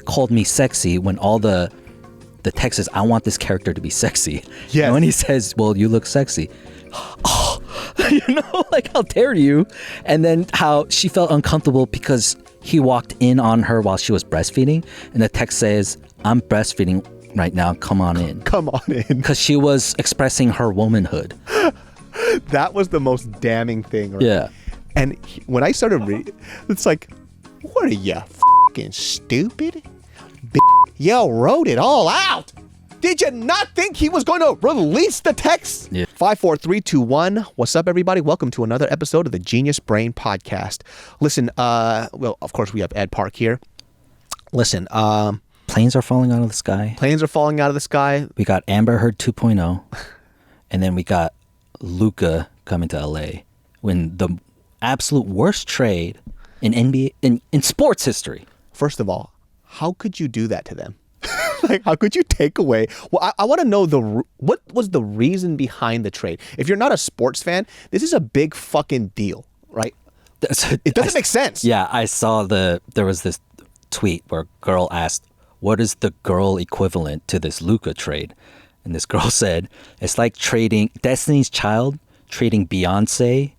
called me sexy when all the text is, I want this character to be sexy. Yeah. And when he says, well, you look sexy. Oh, like, how dare you? And then how she felt uncomfortable because he walked in on her while she was breastfeeding. And the text says, I'm breastfeeding right now. Come on in. Come on in. Because she was expressing her womanhood. That was the most damning thing. Right? Yeah. And when I started reading, it's like, what are you, fucking stupid? Yo, wrote it all out. Did you not think he was going to release the text? Yeah. 5, 4, 3, 2, 1. What's up, everybody? Welcome to another episode of the Genius Brain Podcast. Listen, well, of course, we have Ed Park here. Listen, planes are falling out of the sky. Planes are falling out of the sky. We got Amber Heard 2.0. And then we got Luka coming to LA. When the absolute worst trade in NBA, in sports history. First of all, how could you do that to them? Like, how could you take away? Well, I want to know what was the reason behind the trade. If you're not a sports fan, this is a big fucking deal, right? It doesn't make sense. Yeah, I saw there was this tweet where a girl asked, what is the girl equivalent to this Luka trade? And this girl said, it's like trading Destiny's Child, trading Beyonce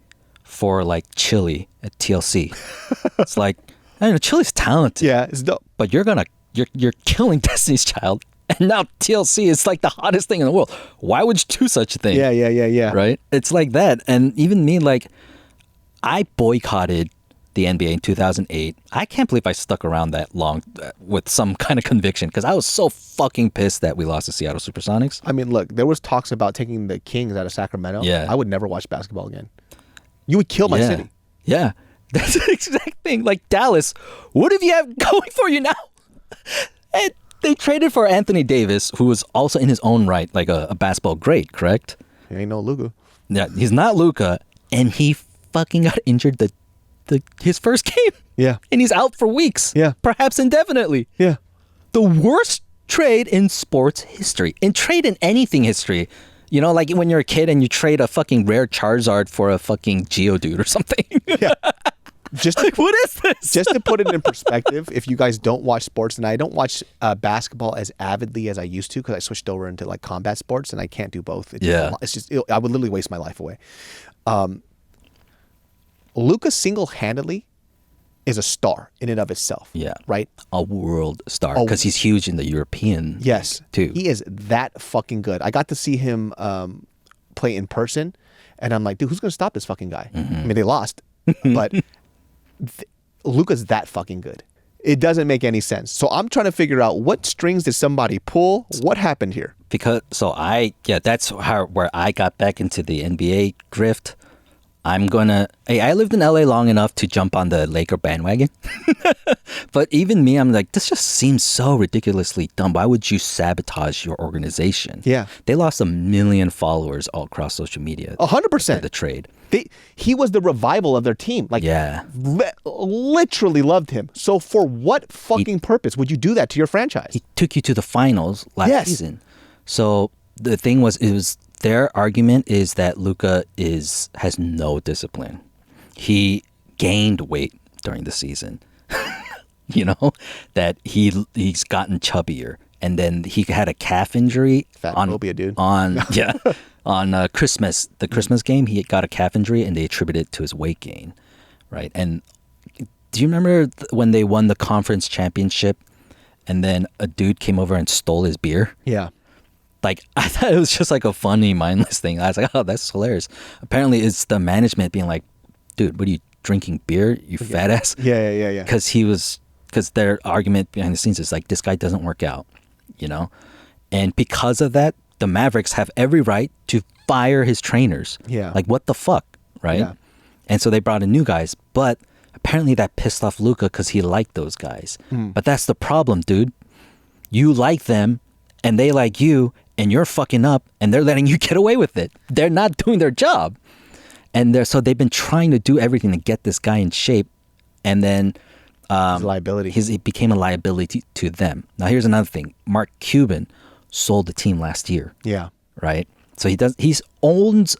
for like Chili at TLC. It's like, I know Chili's talented. Yeah, it's dope. But you're killing Destiny's Child, and now TLC is like the hottest thing in the world. Why would you do such a thing? Yeah. Right? It's like that. And even me, like, I boycotted the NBA in 2008. I can't believe I stuck around that long with some kind of conviction because I was so fucking pissed that we lost to Seattle Supersonics. I mean, look, there was talks about taking the Kings out of Sacramento. Yeah. I would never watch basketball again. You would kill my city. Yeah. That's the exact thing. Like Dallas, what have you have going for you now? And they traded for Anthony Davis, who was also in his own right like a basketball great, correct? He ain't no Luka. Yeah, he's not Luka, and he fucking got injured his first game. Yeah. And he's out for weeks. Yeah. Perhaps indefinitely. Yeah. The worst trade in sports history. And trade in anything history. You know, like when you're a kid and you trade a fucking rare Charizard for a fucking Geodude or something. Yeah. What is this? Just to put it in perspective, if you guys don't watch sports, and I don't watch basketball as avidly as I used to because I switched over into like combat sports and I can't do both. It's just I would literally waste my life away. Luka single-handedly is a star in and of itself. Yeah. Right? A world star because he's huge in the European. Yes. Too. He is that fucking good. I got to see him play in person and I'm like, dude, who's going to stop this fucking guy? Mm-hmm. I mean, they lost, but Luka's that fucking good. It doesn't make any sense. So I'm trying to figure out what strings did somebody pull? What happened here? That's where I got back into the NBA grift. I lived in LA long enough to jump on the Laker bandwagon. But even me, I'm like, this just seems so ridiculously dumb. Why would you sabotage your organization? Yeah. They lost 1 million followers all across social media. 100%. The trade. He was the revival of their team. Like, yeah. Literally loved him. So for what fucking purpose would you do that to your franchise? He took you to the finals last season. So the thing was, their argument is that Luka has no discipline. He gained weight during the season. You know, that he's gotten chubbier, and then he had a calf injury dude. On Christmas, the Christmas game, he got a calf injury, and they attributed it to his weight gain, right? And do you remember when they won the conference championship, and then a dude came over and stole his beer? Yeah. Like, I thought it was just like a funny, mindless thing. I was like, oh, that's hilarious. Apparently, it's the management being like, dude, what are you drinking beer, you fat ass? Yeah. Because their argument behind the scenes is like, this guy doesn't work out, you know? And because of that, the Mavericks have every right to fire his trainers. Yeah. Like, what the fuck, right? Yeah. And so they brought in new guys. But apparently that pissed off Luka because he liked those guys. But that's the problem, dude. You like them, and they like you, and you're fucking up, and they're letting you get away with it. They're not doing their job. And so they've been trying to do everything to get this guy in shape. And then liability. He became a liability to them. Now, here's another thing. Mark Cuban sold the team last year. Yeah. Right? So he owns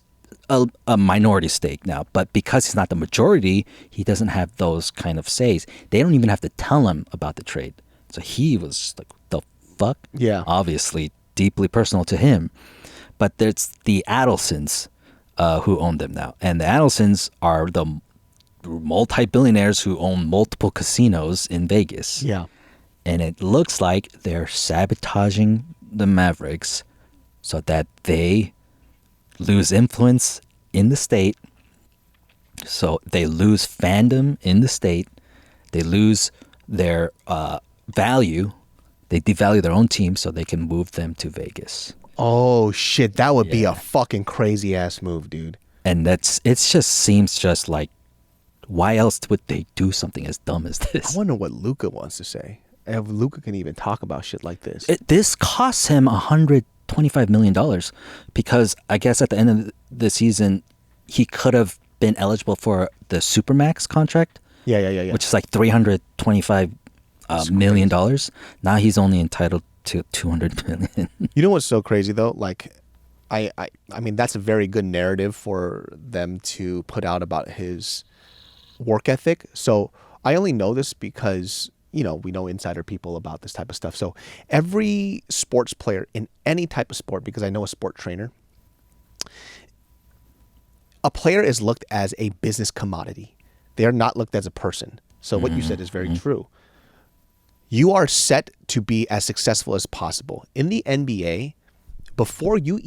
a minority stake now, but because he's not the majority, he doesn't have those kind of says. They don't even have to tell him about the trade. So he was like, the fuck? Yeah. Obviously, deeply personal to him. But there's the Adelsons who own them now. And the Adelsons are the multi-billionaires who own multiple casinos in Vegas. Yeah. And it looks like they're sabotaging the Mavericks so that they lose influence in the state. So they lose fandom in the state. They lose their value. They devalue their own team so they can move them to Vegas. Oh, shit. That would be a fucking crazy ass move, dude. And it just seems just like, why else would they do something as dumb as this? I wonder what Luka wants to say. If Luka can even talk about shit like this. This costs him $125 million because I guess at the end of the season, he could have been eligible for the Supermax contract. Yeah. Which is like $325 million. Now he's only entitled to $200 million. You know what's so crazy though? Like, I mean, that's a very good narrative for them to put out about his work ethic. So I only know this because, you know, we know insider people about this type of stuff. So every sports player in any type of sport, because I know a sport trainer, a player is looked as a business commodity. They are not looked as a person. So what you said is very true. You are set to be as successful as possible. In the NBA, before you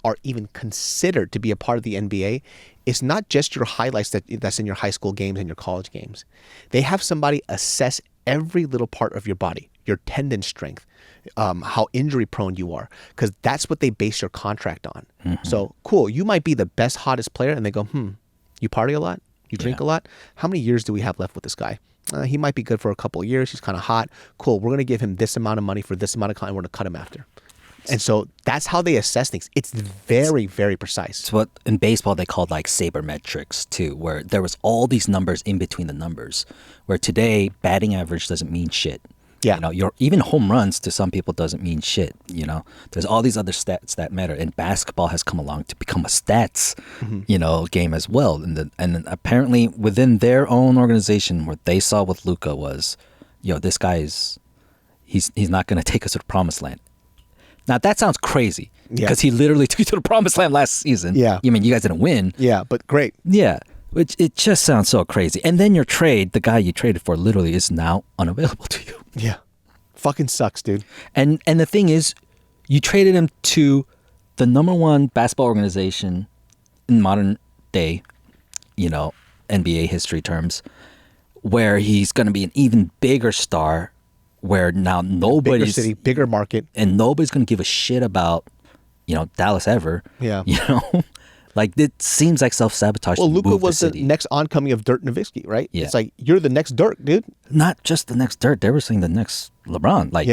are even considered to be a part of the NBA, it's not just your highlights that's in your high school games and your college games. They have somebody assess every little part of your body, your tendon strength, how injury prone you are, because that's what they base your contract on. So cool, you might be the best, hottest player, and they go, you party a lot? You drink a lot? How many years do we have left with this guy? He might be good for a couple of years. He's kind of hot. Cool, we're going to give him this amount of money for this amount of time. We're going to cut him after. And so that's how they assess things. It's very, very precise. It's what in baseball they called like sabermetrics too, where there was all these numbers in between the numbers. Where today batting average doesn't mean shit. Yeah. You know, even home runs to some people doesn't mean shit. You know, there's all these other stats that matter, and basketball has come along to become a stats, you know, game as well. And apparently within their own organization, what they saw with Luka was, this guy he's not going to take us to the promised land. Now that sounds crazy because he literally took you to the promised land last season. Yeah. I mean, you guys didn't win. Yeah, but great. Yeah. Which it just sounds so crazy. And then your trade, the guy you traded for literally is now unavailable to you. Yeah. Fucking sucks, dude. And the thing is, you traded him to the number one basketball organization in modern day, NBA history terms, where he's going to be an even bigger star, where now nobody's... Bigger city, bigger market. And nobody's going to give a shit about, Dallas ever. Yeah. Like, it seems like self-sabotage. Well, Luka was the next oncoming of Dirk Nowitzki, right? Yeah. It's like, you're the next Dirk, dude. Not just the next Dirk. They were saying the next LeBron. Like,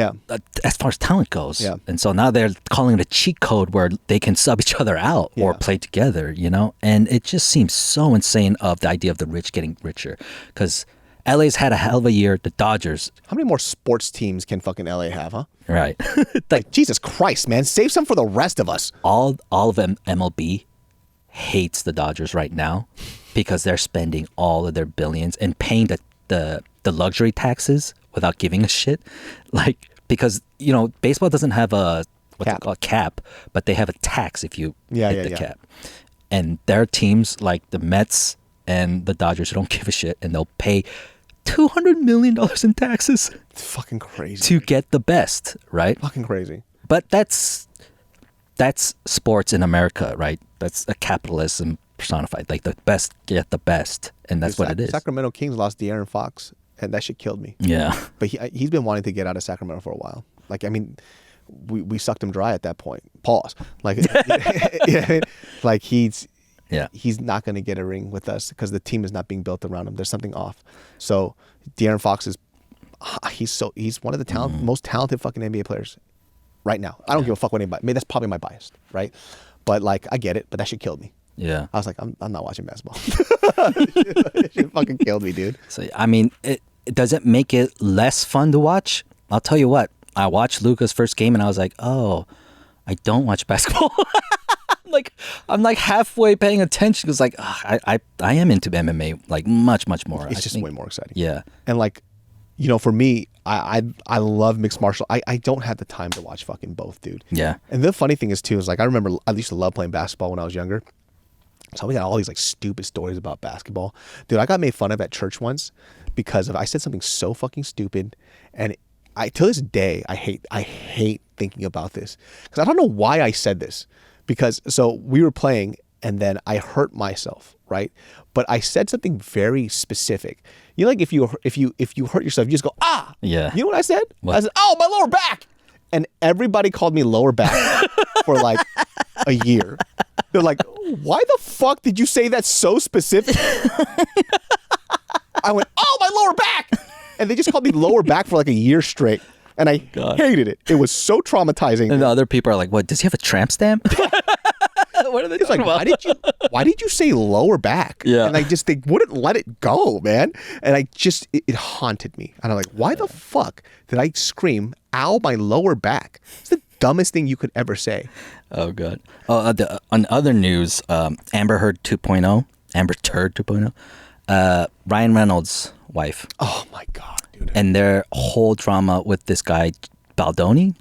as far as talent goes. Yeah. And so now they're calling it a cheat code where they can sub each other out or play together, And it just seems so insane of the idea of the rich getting richer. Because LA's had a hell of a year. The Dodgers. How many more sports teams can fucking LA have, huh? Right. like, Jesus Christ, man. Save some for the rest of us. All of MLB hates the Dodgers right now because they're spending all of their billions and paying the luxury taxes without giving a shit. Like, because, baseball doesn't have a cap, but they have a tax if you hit the cap. And there are teams like the Mets and the Dodgers who don't give a shit, and they'll pay $200 million in taxes. It's fucking crazy. To get the best, right? Fucking crazy. But that's sports in America, right? That's a capitalism personified. Like, the best get the best, and that's what it is. Sacramento Kings lost De'Aaron Fox, and that shit killed me. Yeah. But he's been wanting to get out of Sacramento for a while. Like, I mean, we sucked him dry at that point. Pause. Like, like he's not going to get a ring with us because the team is not being built around him. There's something off. So De'Aaron Fox he's one of the most talented fucking NBA players right now. I don't give a fuck what anybody. I mean, that's probably my bias, right? But like, I get it. But that shit killed me. Yeah. I was like, I'm not watching basketball. It shit fucking killed me, dude. So I mean, does it make it less fun to watch? I'll tell you what. I watched Luka's first game and I was like, oh, I don't watch basketball. I'm like halfway paying attention because like I am into MMA like much more. It's just way more exciting. Yeah. And like, for me, I love mixed martial. I don't have the time to watch fucking both, dude. Yeah. And the funny thing is too is like I remember I used to love playing basketball when I was younger. So we got all these like stupid stories about basketball. Dude, I got made fun of at church once because I said something so fucking stupid, and till this day I hate thinking about this because I don't know why I said this. Because so we were playing and then I hurt myself, right? But I said something very specific. You know, like if you hurt yourself, you just go, ah. Yeah. You know what I said? What? I said, oh, my lower back. And everybody called me lower back for like a year. They're like, why the fuck did you say that so specific? I went, oh, my lower back. And they just called me lower back for like a year straight. And I hated it. It was so traumatizing. And the other people are like, what, does he have a tramp stamp? What are they talking about? Why did you say lower back? Yeah. And they wouldn't let it go, man. And it haunted me. And I'm like, why the fuck did I scream, ow, my lower back? It's the dumbest thing you could ever say. Oh, God. On other news, Amber Heard 2.0, Amber Turd 2.0, Ryan Reynolds' wife. Oh, my God, dude. And their whole drama with this guy,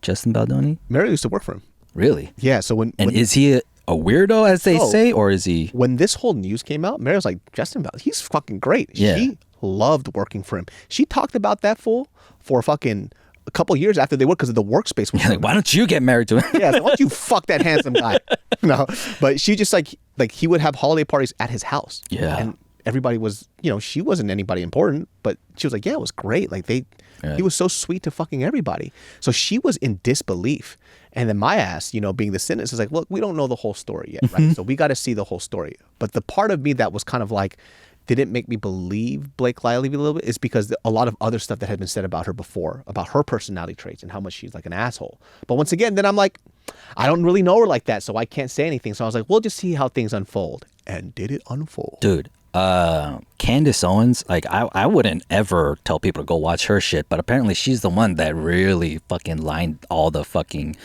Justin Baldoni. Mary used to work for him. Really? Yeah. So when is he a weirdo, as they say, or is he? When this whole news came out, Mary was like, Justin Baldoni, he's fucking great. Yeah. She loved working for him. She talked about that fool for fucking a couple years after they worked because of the workspace. Yeah, like, why don't you get married to him? Yeah, so why don't you fuck that handsome guy? No, but she just like he would have holiday parties at his house. Yeah. And everybody was, she wasn't anybody important, but she was like, yeah, it was great. Like he was so sweet to fucking everybody. So she was in disbelief. And then my ass, being the cynic, is like, look, we don't know the whole story yet, right? So we got to see the whole story. But the part of me that was kind of like, didn't make me believe Blake Lively a little bit is because a lot of other stuff that had been said about her before, about her personality traits and how much she's like an asshole. But once again, then I'm like, I don't really know her like that, so I can't say anything. So I was like, we'll just see how things unfold. And did it unfold? Dude, Candace Owens, like I wouldn't ever tell people to go watch her shit, but apparently she's the one that really fucking lined all the fucking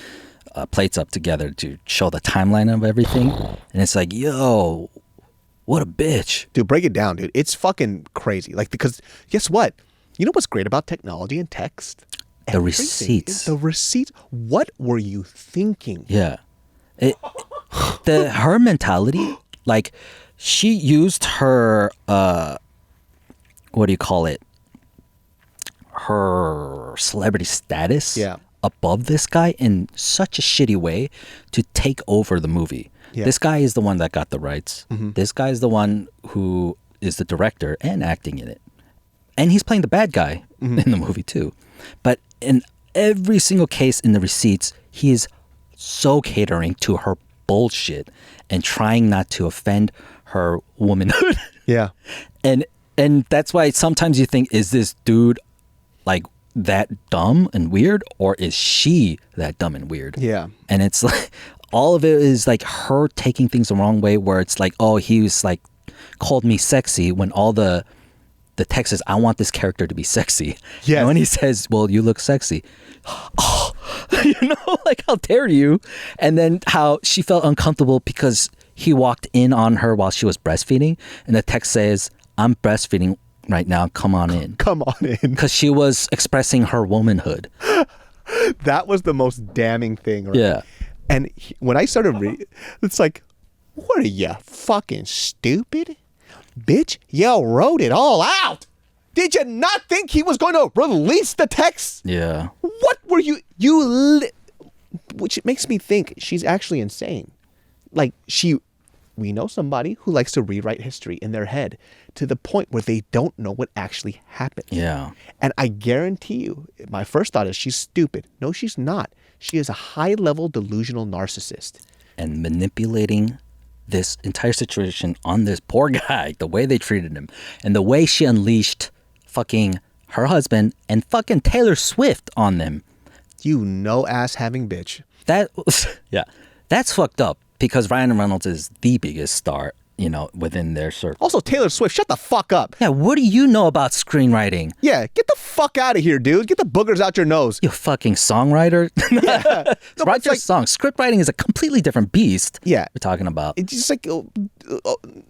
plates up together to show the timeline of everything. And it's like, yo, what a bitch. Dude, break it down, dude. It's fucking crazy. Like, because guess what? You know what's great about technology and text? The receipts. The receipts. What were you thinking? Yeah. Her mentality, like, she used her, what do you call it? Her celebrity status above this guy in such a shitty way to take over the movie. Yeah. This guy is the one that got the rights. Mm-hmm. This guy is the one who is the director and acting in it. And he's playing the bad guy in the movie too. But in every single case in the receipts, he is so catering to her bullshit and trying not to offend her womanhood. Yeah. And that's why sometimes you think, is this dude like that dumb and weird, or is she that dumb and weird? Yeah. And it's like all of it is like her taking things the wrong way, where it's like, oh, he was like called me sexy, when all the text is, I want this character to be sexy. Yeah. And when he says, well, you look sexy. Oh, like, how dare you? And then how she felt uncomfortable because he walked in on her while she was breastfeeding. And the text says, I'm breastfeeding right now. Come on in. Come on in. Because she was expressing her womanhood. That was the most damning thing. Right? Yeah. And when I started reading, it's like, what are you, fucking stupid? Bitch, you wrote it all out. Did you not think he was going to release the text? Yeah. What were which makes me think she's actually insane. Like, we know somebody who likes to rewrite history in their head to the point where they don't know what actually happened. Yeah. And I guarantee you, my first thought is she's stupid. No, she's not. She is a high-level delusional narcissist. And manipulating this entire situation on this poor guy, the way they treated him, and the way she unleashed fucking her husband and fucking Taylor Swift on them. You no-ass having bitch. That's fucked up, because Ryan Reynolds is the biggest star, within their circle. Also, Taylor Swift, shut the fuck up. Yeah, what do you know about screenwriting? Yeah, get the fuck out of here, dude. Get the boogers out your nose. You fucking songwriter. Yeah. Write your song. Script writing is a completely different beast. Yeah. We're talking about. It's just like,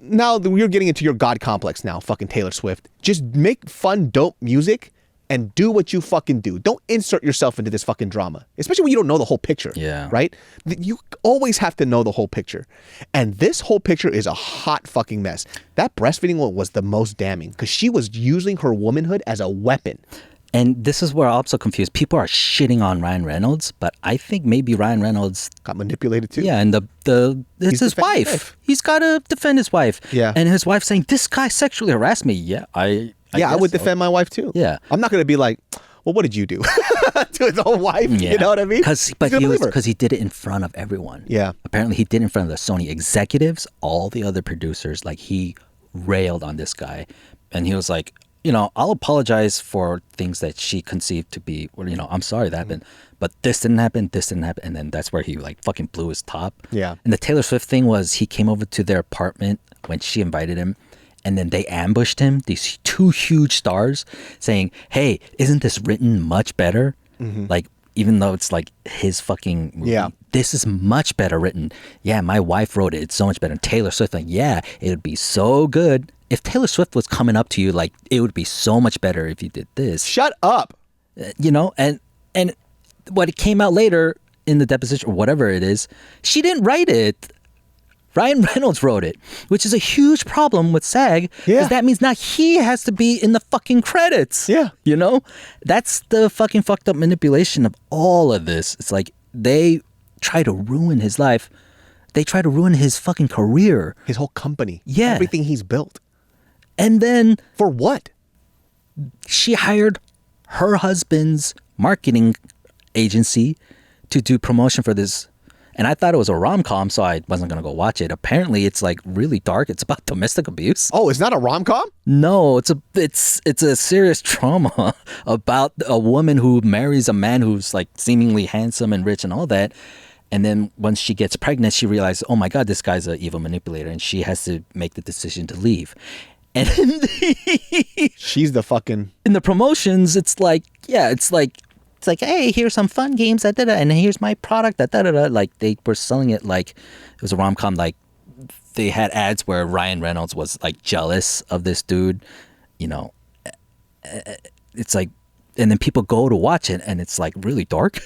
now you're getting into your God complex now, fucking Taylor Swift. Just make fun, dope music and do what you fucking do. Don't insert yourself into this fucking drama, especially when you don't know the whole picture. Yeah. Right? You always have to know the whole picture. And this whole picture is a hot fucking mess. That breastfeeding one was the most damning because she was using her womanhood as a weapon. And this is where I'm so confused. People are shitting on Ryan Reynolds, but I think maybe Ryan Reynolds got manipulated too. Yeah, and it's his wife. He's got to defend his wife. Yeah. And his wife saying, this guy sexually harassed me. Yeah, I would defend my wife too. Yeah. I'm not going to be like, well, what did you do to his own wife? Yeah. You know what I mean? Because he did it in front of everyone. Yeah. Apparently he did it in front of the Sony executives, all the other producers. Like he railed on this guy. And he was like, I'll apologize for things that she conceived to be, I'm sorry that happened. But this didn't happen. And then that's where he like fucking blew his top. Yeah. And the Taylor Swift thing was he came over to their apartment when she invited him. And then they ambushed him, these two huge stars, saying, hey, isn't this written much better? Mm-hmm. Like, even though it's like his fucking movie, yeah. This is much better written. Yeah, my wife wrote it. It's so much better. And Taylor Swift, like, yeah, it would be so good. If Taylor Swift was coming up to you, like, it would be so much better if you did this. Shut up. And what it came out later in the deposition, or whatever it is, she didn't write it. Ryan Reynolds wrote it, which is a huge problem with SAG. Yeah. Because that means now he has to be in the fucking credits. Yeah. That's the fucking fucked up manipulation of all of this. It's like they try to ruin his life. They try to ruin his fucking career. His whole company. Yeah. Everything he's built. And then... For what? She hired her husband's marketing agency to do promotion for this. And I thought it was a rom-com, so I wasn't going to go watch it. Apparently, it's like really dark. It's about domestic abuse. Oh, it's not a rom-com? No, it's a serious trauma about a woman who marries a man who's like seemingly handsome and rich and all that. And then once she gets pregnant, she realizes, oh my God, this guy's an evil manipulator. And she has to make the decision to leave. And she's the fucking... In the promotions, it's like, hey, here's some fun games, and here's my product, Like they were selling it like it was a rom-com. Like they had ads where Ryan Reynolds was like jealous of this dude. It's like, and then people go to watch it, and it's like really dark.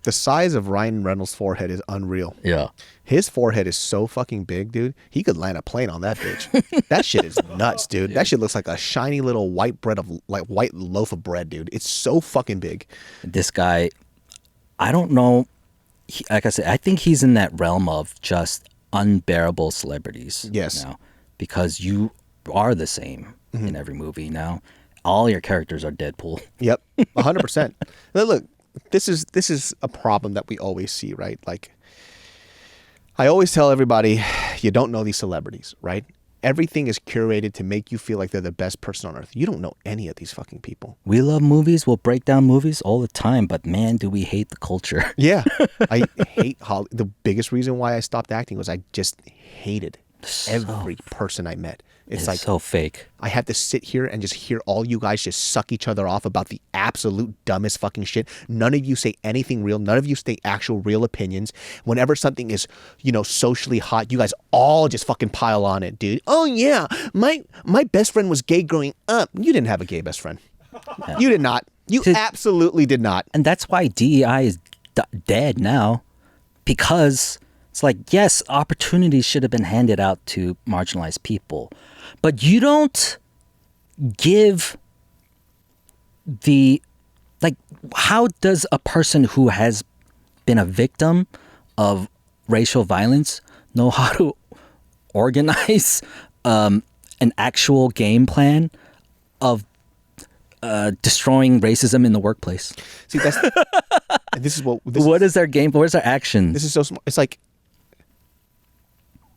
The size of Ryan Reynolds' forehead is unreal. Yeah. His forehead is so fucking big, dude. He could land a plane on that bitch. That shit is nuts, dude. That shit looks like a shiny little white loaf of bread, dude. It's so fucking big. This guy, I don't know. Like I said, I think he's in that realm of just unbearable celebrities. Yes. Now, because you are the same in every movie now. All your characters are Deadpool. Yep, 100%. Look, this is a problem that we always see, right? Like, I always tell everybody, you don't know these celebrities, right? Everything is curated to make you feel like they're the best person on earth. You don't know any of these fucking people. We love movies. We'll break down movies all the time, but man, do we hate the culture. Yeah, I hate Hollywood. The biggest reason why I stopped acting was I just hated every person I met. It's like so fake. I had to sit here and just hear all you guys just suck each other off about the absolute dumbest fucking shit. None of you say anything real. None of you say actual real opinions. Whenever something is, socially hot, you guys all just fucking pile on it, dude. Oh yeah, my best friend was gay growing up. You didn't have a gay best friend. Yeah. You did not. You absolutely did not. And that's why DEI is dead now, because it's like, yes, opportunities should have been handed out to marginalized people, but you don't give how does a person who has been a victim of racial violence know how to organize an actual game plan of destroying racism in the workplace? See, what is their game? Where's their action? This is so small. It's like,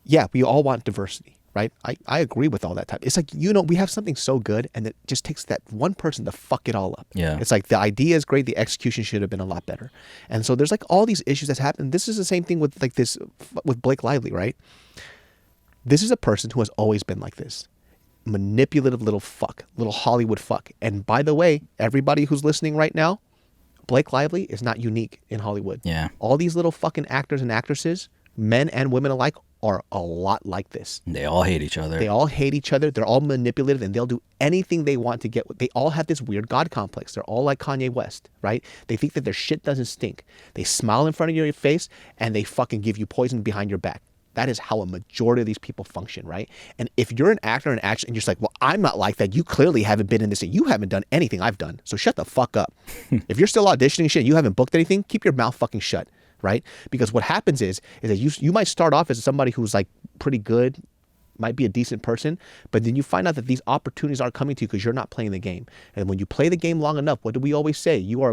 yeah, we all want diversity, right? I agree with all that type. It's like, we have something so good, and it just takes that one person to fuck it all up. Yeah. It's like the idea is great, the execution should have been a lot better. And so there's like all these issues that's happened. This is the same thing with with Blake Lively, right? This is a person who has always been like this. Manipulative little fuck, little Hollywood fuck. And by the way, everybody who's listening right now, Blake Lively is not unique in Hollywood. Yeah. All these little fucking actors and actresses, men and women alike, are a lot like this. They all hate each other. They all hate each other. They're all manipulative, and they'll do anything they want to get. They all have this weird God complex. They're all like Kanye West, right? They think that their shit doesn't stink. They smile in front of your face, and they fucking give you poison behind your back. That is how a majority of these people function, right? And if you're an actor in action and you're just like, well, I'm not like that. You clearly haven't been in this and you haven't done anything I've done. So shut the fuck up. If you're still auditioning shit, you haven't booked anything, keep your mouth fucking shut, right? Because what happens is that you might start off as somebody who's like pretty good, might be a decent person, but then you find out that these opportunities aren't coming to you because you're not playing the game. And when you play the game long enough, what do we always say? You are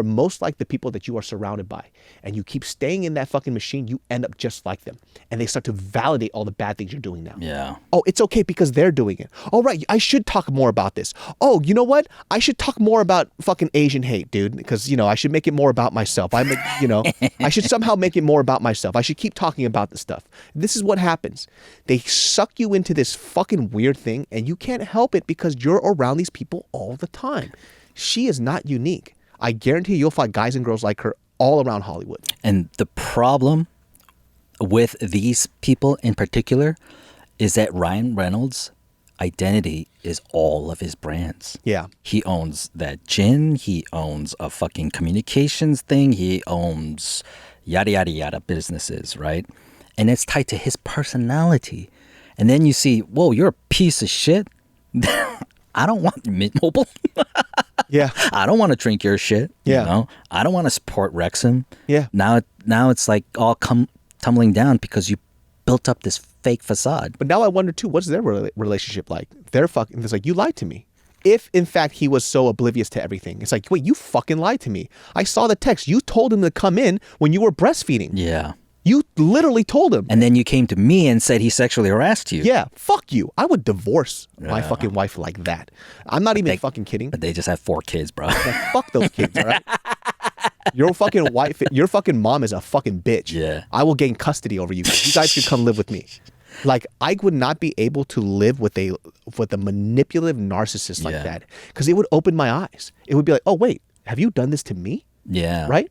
most like the people that you are surrounded by. And you keep staying in that fucking machine, you end up just like them. And they start to validate all the bad things you're doing now. Yeah. Oh, it's okay because they're doing it. Oh, right, I should talk more about this. Oh, you know what? I should talk more about fucking Asian hate, dude, because, I should make it more about myself. I should somehow make it more about myself. I should keep talking about this stuff. This is what happens. They suck you into this fucking weird thing and you can't help it because you're around these people all the time. She is not unique. I guarantee you'll find guys and girls like her all around Hollywood. And the problem with these people in particular is that Ryan Reynolds' identity is all of his brands. Yeah. He owns that gin. He owns a fucking communications thing. He owns yada, yada, yada businesses, right? And it's tied to his personality. And then you see, whoa, you're a piece of shit. I don't want Mint Mobile. Yeah. I don't want to drink your shit. Yeah. I don't want to support Wrexham. Yeah. Now it's like all tumbling down because you built up this fake facade. But now I wonder too, what's their relationship like? It's like, you lied to me. If in fact he was so oblivious to everything, it's like, wait, you fucking lied to me. I saw the text. You told him to come in when you were breastfeeding. Yeah. You literally told him. And then you came to me and said he sexually harassed you. Yeah, fuck you. I would divorce my fucking wife like that. I'm not even fucking kidding. But they just have 4 kids, bro. Yeah, fuck those kids, all right? Your fucking wife, your fucking mom is a fucking bitch. Yeah. I will gain custody over you. You guys could come live with me. Like, I would not be able to live with a manipulative narcissist like that because it would open my eyes. It would be like, oh, wait, have you done this to me? Yeah. Right?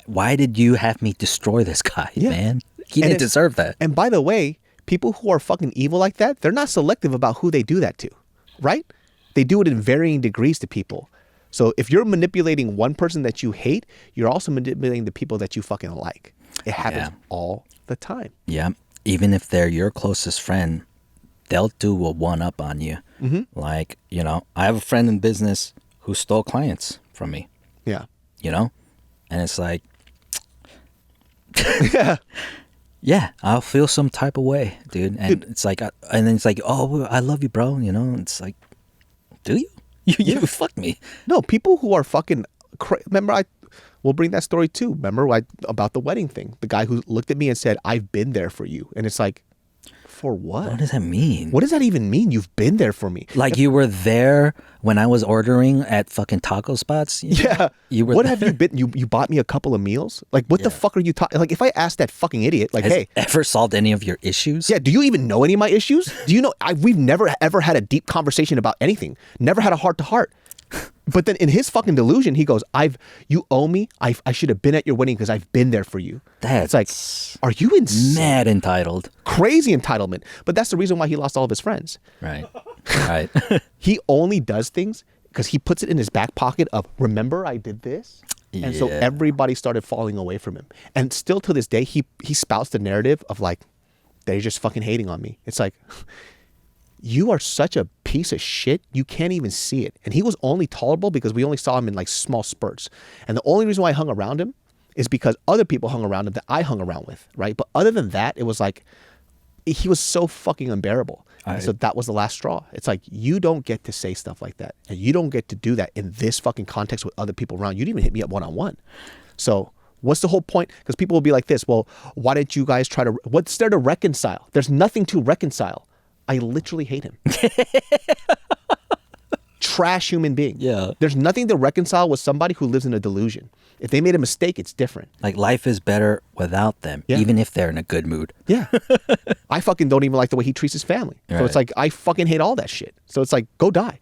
Why did you have me destroy this guy, man? He didn't deserve that. And by the way, people who are fucking evil like that, they're not selective about who they do that to, right? They do it in varying degrees to people. So if you're manipulating one person that you hate, you're also manipulating the people that you fucking like. It happens all the time. Yeah. Even if they're your closest friend, they'll do a one-up on you. Mm-hmm. Like, I have a friend in business who stole clients from me. Yeah. And it's like, yeah, I'll feel some type of way, dude. And it's like, and then it's like, oh, I love you, bro. It's like, do you? You fuck me. No, people who are fucking, remember, we'll bring that story too. Remember about the wedding thing? The guy who looked at me and said, I've been there for you. And it's like, for what? What does that mean? What does that even mean? You've been there for me. Like you were there when I was ordering at fucking taco spots? Yeah. You were what there? have you been? You bought me a couple of meals? Like, what the fuck are you talking? Like, if I asked that fucking idiot, like, Has hey. ever solved any of your issues? Yeah, do you even know any of my issues? Do you know, we've never ever had a deep conversation about anything. Never had a heart to heart. But then in his fucking delusion, he goes, you owe me. I should have been at your wedding because I've been there for you. That's it's like, are you insane? Mad entitled. Crazy entitlement. But that's the reason why he lost all of his friends. Right. Right. He only does things because he puts it in his back pocket of, remember I did this? And so everybody started falling away from him. And still to this day, he spouts the narrative of like, they're just fucking hating on me. It's like, you are such a piece of shit, you can't even see it. And he was only tolerable because we only saw him in like small spurts. And the only reason why I hung around him is because other people hung around him that I hung around with, right? But other than that, it was like, he was so fucking unbearable. And so that was the last straw. It's like, you don't get to say stuff like that. And you don't get to do that in this fucking context with other people around. You didn't even hit me up one-on-one. So what's the whole point? Because people will be like this, well, why didn't you guys try to, what's there to reconcile? There's nothing to reconcile. I literally hate him. Trash human being. Yeah. There's nothing to reconcile with somebody who lives in a delusion. If they made a mistake, it's different. Like life is better without them, even if they're in a good mood. Yeah. I fucking don't even like the way he treats his family. So it's like, I fucking hate all that shit. So it's like, go die.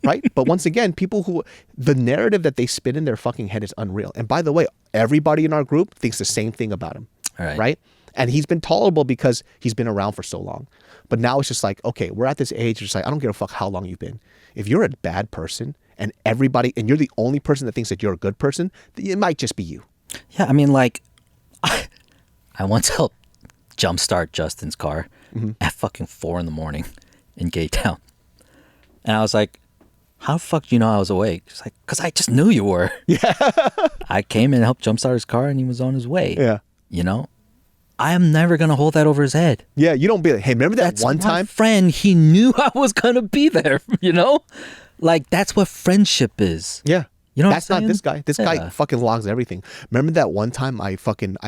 Right? But once again, the narrative that they spin in their fucking head is unreal. And by the way, everybody in our group thinks the same thing about him. Right. Right? And he's been tolerable because he's been around for so long. But now it's just like, okay, we're at this age. It's like, I don't give a fuck how long you've been. If you're a bad person and you're the only person that thinks that you're a good person, it might just be you. Yeah, I mean, like, I once helped jumpstart Justin's car at fucking 4 a.m. in Gay Town. And I was like, how the fuck do you know I was awake? It's like, because I just knew you were. Yeah. I came and helped jumpstart his car and he was on his way. Yeah. You know? I am never going to hold that over his head. Yeah, you don't be like, hey, remember that That's one my time? friend, he knew I was going to be there, you know? Like, that's what friendship is. Yeah. You know what That's I'm not this saying? guy. This guy fucking logs everything. Remember that one time I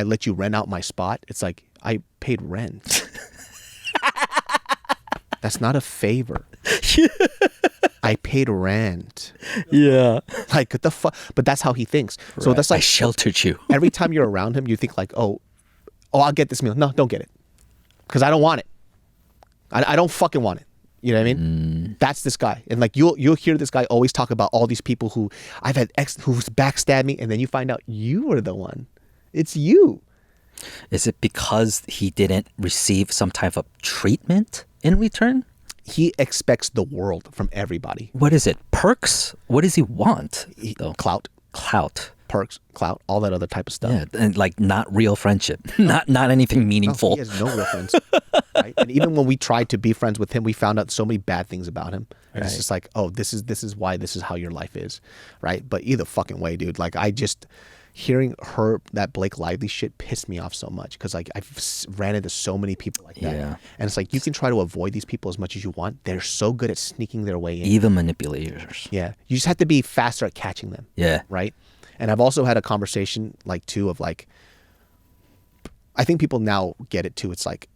let you rent out my spot? It's like, I paid rent. That's not a favor. I paid rent. Yeah. Like, what the fuck? But that's how he thinks. So Right. that's I like, sheltered you. every time you're around him, you think like, oh, I'll get this meal. No, don't get it. Because I don't want it. I don't fucking want it. You know what I mean? That's this guy. And like, you'll hear this guy always talk about all these people who I've had who's backstabbed me. And then you find out you were the one. It's you. Is it because he didn't receive some type of treatment in return? He expects the world from everybody. What is it? Perks? What does he want, though? Clout, Clout. perks, clout, all that other type of stuff. Yeah, and like not real friendship. not anything No, meaningful. he has no real friends. Right? And even when we tried to be friends with him, we found out so many bad things about him. And It's Right. just like, oh, this is why this is how your life is, right? But either fucking way, dude. Like, I just hearing that Blake Lively shit pissed me off so much because like I've ran into so many people like that, Yeah. and it's like you can try to avoid these people as much as you want. They're so good at sneaking their way in. Evil manipulators. Yeah, you just have to be faster at catching them. Yeah. Right. And I've also had a conversation like too of like, I think people now get it too. It's like,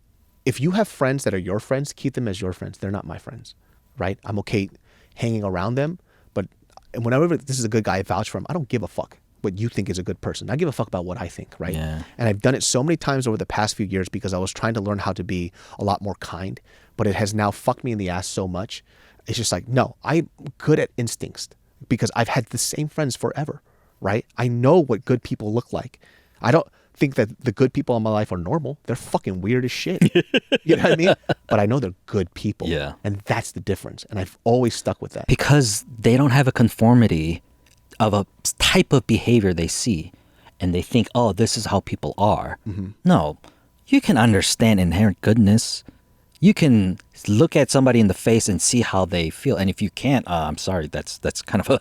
if you have friends that are your friends, keep them as your friends. They're not my friends, right? I'm okay hanging around them, but whenever this is a good guy, I vouch for him. I don't give a fuck what you think is a good person. I give a fuck about what I think, right? Yeah. And I've done it so many times over the past few years because I was trying to learn how to be a lot more kind, but it has now fucked me in the ass so much. It's just like, no, I'm good at instincts because I've had the same friends forever, right? I know what good people look like. I don't think that the good people in my life are normal. They're fucking weird as shit. You know what I mean? But I know they're good people. Yeah. And that's the difference. And I've always stuck with that. Because they don't have a conformity of a type of behavior they see and they think, oh, this is how people are. No, you can understand inherent goodness. You can look at somebody in the face and see how they feel. And if you can't, I'm sorry, that's kind of a,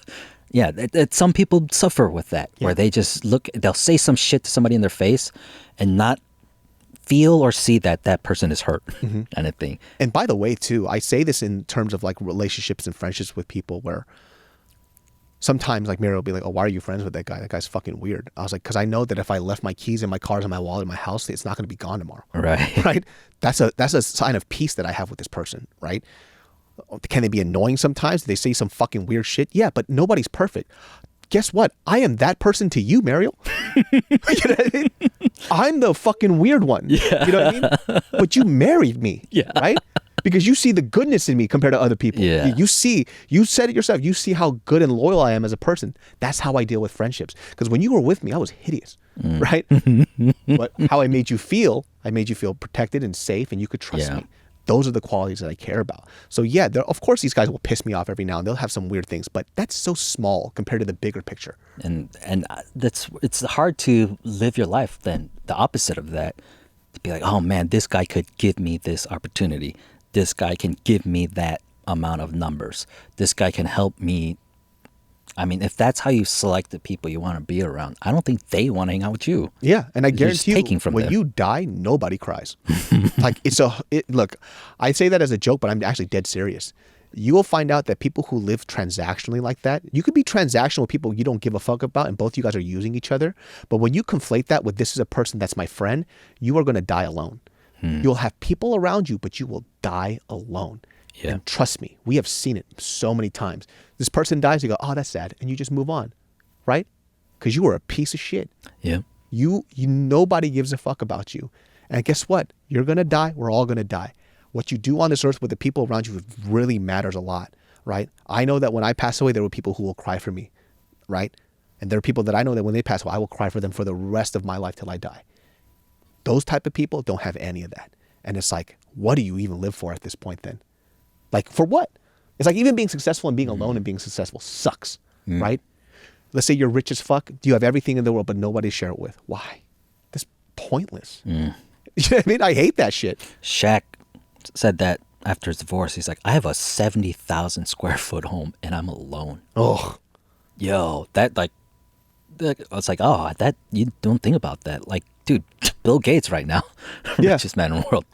yeah, some people suffer with that where they just they'll say some shit to somebody in their face and not feel or see that that person is hurt kind of thing. And by the way, too, I say this in terms of like relationships and friendships with people where sometimes like Mary will be like, oh, why are you friends with that guy? That guy's fucking weird. I was like, because I know that if I left my keys and my cars and my wallet in my house, it's not going to be gone tomorrow. Right. Right? That's a sign of peace that I have with this person, right? Can they be annoying sometimes? Do they say some fucking weird shit? Yeah, but nobody's perfect. Guess what? I am that person to you, Mariel. You know what I mean? I'm the fucking weird one. Yeah. You know what I mean? But you married me. Yeah. Right? Because you see the goodness in me compared to other people. Yeah. You said it yourself. You see how good and loyal I am as a person. That's how I deal with friendships. Because when you were with me, I was hideous. Right? But how I made you feel protected and safe and you could trust me. Those are the qualities that I care about. So yeah, of course these guys will piss me off every now and they'll have some weird things, but that's so small compared to the bigger picture. And it's hard to live your life then the opposite of that, to be like, oh man, this guy could give me this opportunity, this guy can give me that amount of numbers, this guy can help me. I mean, if that's how you select the people you want to be around, I don't think they want to hang out with you. Yeah, and I You're just guarantee taking you, from when them. you die, nobody cries. Like look, I say that as a joke, but I'm actually dead serious. You will find out that people who live transactionally like that, you could be transactional with people you don't give a fuck about and both you guys are using each other. But when you conflate that with this is a person that's my friend, you are going to die alone. You'll have people around you, but you will die alone. Yeah. And trust me, we have seen it so many times. This person dies, you go, oh, that's sad. And you just move on, right? Because you were a piece of shit. Yeah. Nobody gives a fuck about you. And guess what? You're going to die. We're all going to die. What you do on this earth with the people around you really matters a lot, right? I know that when I pass away, there will be people who will cry for me, right? And there are people that I know that when they pass away, I will cry for them for the rest of my life till I die. Those type of people don't have any of that. And it's like, what do you even live for at this point then? Like, for what? It's like even being successful and being alone and being successful sucks, right? Let's say you're rich as fuck. You have everything in the world, but nobody to share it with. Why? That's pointless. You know what I mean? I hate that shit. Shaq said that after his divorce. He's like, I have a 70,000 square foot home and I'm alone. Oh, Yo, that like, it's like, oh, that you don't think about that. Like, dude, Bill Gates right now, Yeah. richest man in the world.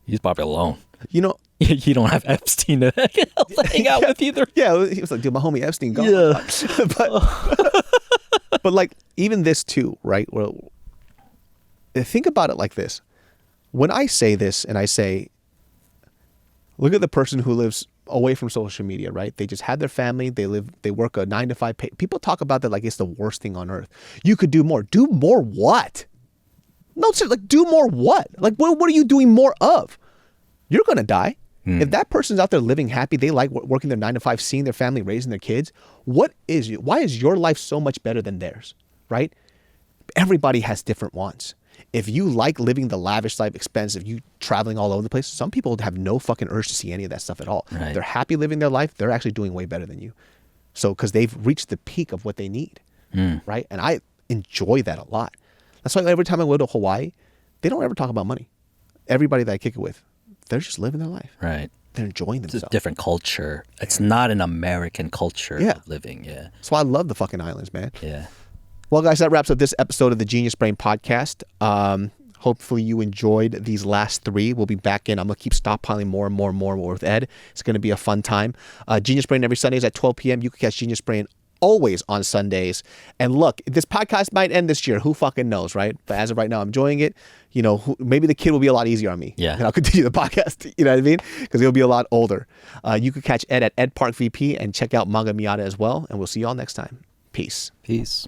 He's probably alone. you know, You don't have Epstein to hang out with either. yeah, he was like, dude, my homie Epstein gone. Yeah. But like, even this too, right? Well, think about it like this. When I say this and I say, look at the person who lives away from social media, right? They just had their family. They work a 9-to-5 pay. People talk about that like it's the worst thing on earth. You could do more. Do more what? No, sir, like do more what? Like what are you doing more of? You're going to die. If that person's out there living happy, they like working their 9-to-5, seeing their family, raising their kids. Why is your life so much better than theirs, right? Everybody has different wants. If you like living the lavish life, expensive, you traveling all over the place, some people have no fucking urge to see any of that stuff at all. Right. They're happy living their life. They're actually doing way better than you. So, because they've reached the peak of what they need, right? And I enjoy that a lot. That's why every time I go to Hawaii, they don't ever talk about money. Everybody that I kick it with, they're just living their life. Right. They're enjoying It's themselves. a different culture. It's not an American culture of living. Yeah. That's why I love the fucking islands, man. Yeah. Well, guys, that wraps up this episode of the Genius Brain podcast. Hopefully you enjoyed these last 3. We'll be back in. I'm going to keep stockpiling more and more and more with Ed. It's going to be a fun time. Genius Brain every Sunday is at 12 p.m. You can catch Genius Brain always on Sundays. And look, this podcast might end this year. Who fucking knows, right? But as of right now, I'm enjoying it. You know, maybe the kid will be a lot easier on me. Yeah. And I'll continue the podcast. You know what I mean? Because he'll be a lot older. You can catch Ed at Ed Park VP and check out Manga Miata as well. And we'll see you all next time. Peace. Peace.